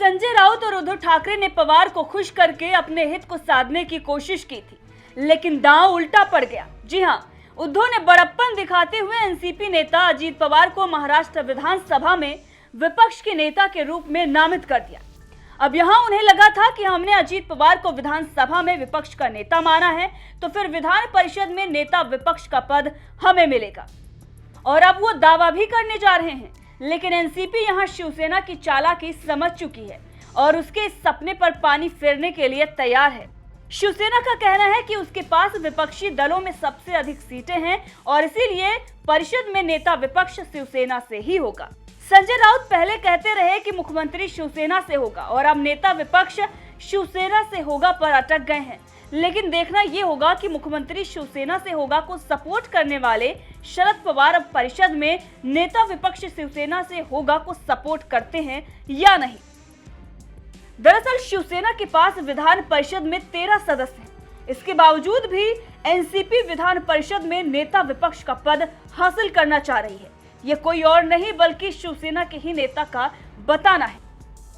संजय राउत और उद्धव ठाकरे ने पवार को खुश करके अपने हित को साधने की कोशिश की थी, लेकिन दांव उल्टा पड़ गया। जी हां, उद्धव ने बड़प्पन दिखाते हुए एनसीपी नेता अजीत पवार को महाराष्ट्र विधानसभा में विपक्ष के नेता के रूप में नामित कर दिया। अब यहां उन्हें लगा था कि हमने अजीत पवार को विधानसभा में विपक्ष का नेता माना है, तो फिर विधान परिषद में नेता विपक्ष का पद हमें मिलेगा, और अब वो दावा भी करने जा रहे हैं। लेकिन एनसीपी यहां शिवसेना की चालाकी समझ चुकी है और उसके इस सपने पर पानी फेरने के लिए तैयार है। शिवसेना का कहना है कि उसके पास विपक्षी दलों में सबसे अधिक सीटें हैं और इसीलिए परिषद में नेता विपक्ष शिवसेना से ही होगा। संजय राउत पहले कहते रहे कि मुख्यमंत्री शिवसेना से होगा और अब नेता विपक्ष शिवसेना से होगा पर अटक गए हैं। लेकिन देखना यह होगा कि मुख्यमंत्री शिवसेना से होगा को सपोर्ट करने वाले शरद पवार अब परिषद में नेता विपक्ष शिवसेना से होगा को सपोर्ट करते हैं या नहीं। दरअसल शिवसेना के पास विधान परिषद में 13 सदस्य हैं। इसके बावजूद भी एनसीपी विधान परिषद में नेता विपक्ष का पद हासिल करना चाह रही है। ये कोई और नहीं बल्कि शिवसेना के ही नेता का बताना है।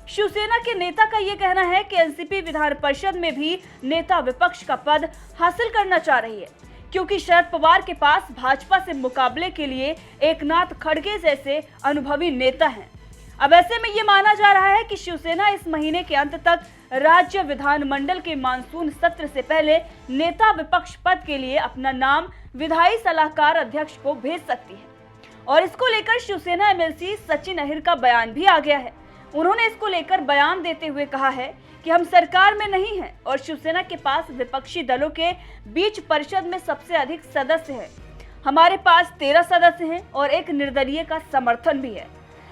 शिवसेना के नेता का ये कहना है कि एनसीपी विधान परिषद में भी नेता विपक्ष का पद हासिल करना चाह रही है, क्योंकि शरद पवार के पास भाजपा से मुकाबले के लिए एकनाथ खड़गे जैसे अनुभवी नेता हैं। अब ऐसे में ये माना जा रहा है कि शिवसेना इस महीने के अंत तक राज्य विधानमंडल के मानसून सत्र से पहले नेता विपक्ष पद के लिए अपना नाम विधायी सलाहकार अध्यक्ष को भेज सकती है। और इसको लेकर शिवसेना एमएलसी सचिन अहिर का बयान भी आ गया है। उन्होंने इसको लेकर बयान देते हुए कहा है कि हम सरकार में नहीं हैं और शिवसेना के पास विपक्षी दलों के बीच परिषद में सबसे अधिक सदस्य हैं। हमारे पास 13 सदस्य हैं और एक निर्दलीय का समर्थन भी है।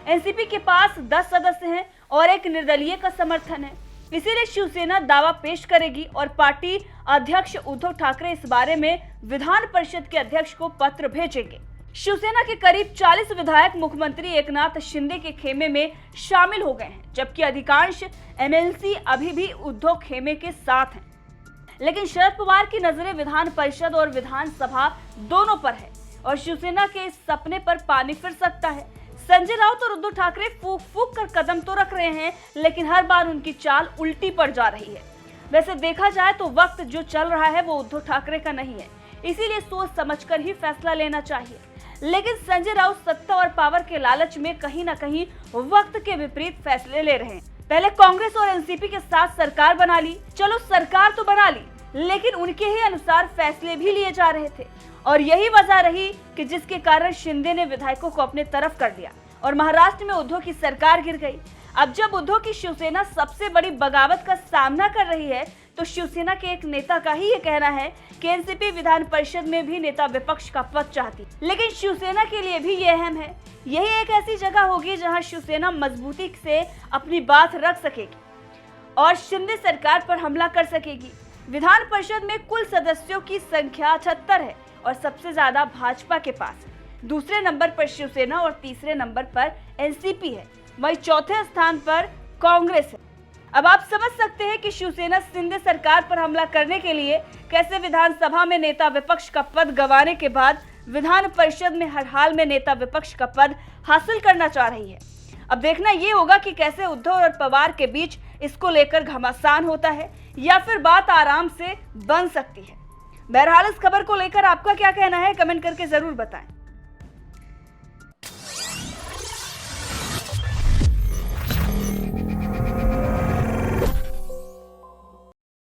एनसीपी के पास 10 सदस्य हैं और एक निर्दलीय का समर्थन है। इसीलिए शिवसेना दावा पेश करेगी और पार्टी अध्यक्ष उद्धव ठाकरे इस बारे में विधान परिषद के अध्यक्ष को पत्र भेजेंगे। शिवसेना के करीब 40 विधायक मुख्यमंत्री एकनाथ शिंदे के खेमे में शामिल हो गए हैं, जबकि अधिकांश एमएलसी अभी भी उद्धव खेमे के साथ हैं। लेकिन शरद पवार की नजरें विधान परिषद और विधानसभा दोनों पर है और शिवसेना के इस सपने पर पानी फिर सकता है। संजय राउत और उद्धव ठाकरे फूक फूक कर कदम तो रख रहे हैं, लेकिन हर बार उनकी चाल उल्टी पड़ जा रही है। वैसे देखा जाए तो वक्त जो चल रहा है वो उद्धव ठाकरे का नहीं है, इसीलिए सोच समझकर ही फैसला लेना चाहिए। लेकिन संजय राउत सत्ता और पावर के लालच में कहीं न कहीं वक्त के विपरीत फैसले ले रहे हैं। पहले कांग्रेस और एनसीपी के साथ सरकार बना ली, चलो सरकार तो बना ली, लेकिन उनके ही अनुसार फैसले भी लिए जा रहे थे और यही वजह रही कि जिसके कारण शिंदे ने विधायकों को अपने तरफ कर लिया और महाराष्ट्र में उद्धव की सरकार गिर गई। अब जब उद्धव की शिवसेना सबसे बड़ी बगावत का सामना कर रही है, तो शिवसेना के एक नेता का ही ये कहना है कि एनसीपी विधान परिषद में भी नेता विपक्ष का पद चाहती, लेकिन शिवसेना के लिए भी ये अहम है। यही एक ऐसी जगह होगी जहां शिवसेना मजबूती से अपनी बात रख सकेगी और शिंदे सरकार पर हमला कर सकेगी। विधान परिषद में कुल सदस्यों की संख्या 76 है और सबसे ज्यादा भाजपा के पास है। दूसरे नंबर पर शिवसेना और तीसरे नंबर पर एनसीपी है, वहीं चौथे स्थान पर कांग्रेस है। अब आप समझ सकते हैं कि शिवसेना शिंदे सरकार पर हमला करने के लिए कैसे विधानसभा में नेता विपक्ष का पद गंवाने के बाद विधान परिषद में हर हाल में नेता विपक्ष का पद हासिल करना चाह रही है। अब देखना ये होगा कि कैसे उद्धव और पवार के बीच इसको लेकर घमासान होता है या फिर बात आराम से बन सकती है। बहरहाल इस खबर को लेकर आपका क्या कहना है, कमेंट करके जरूर बताएं।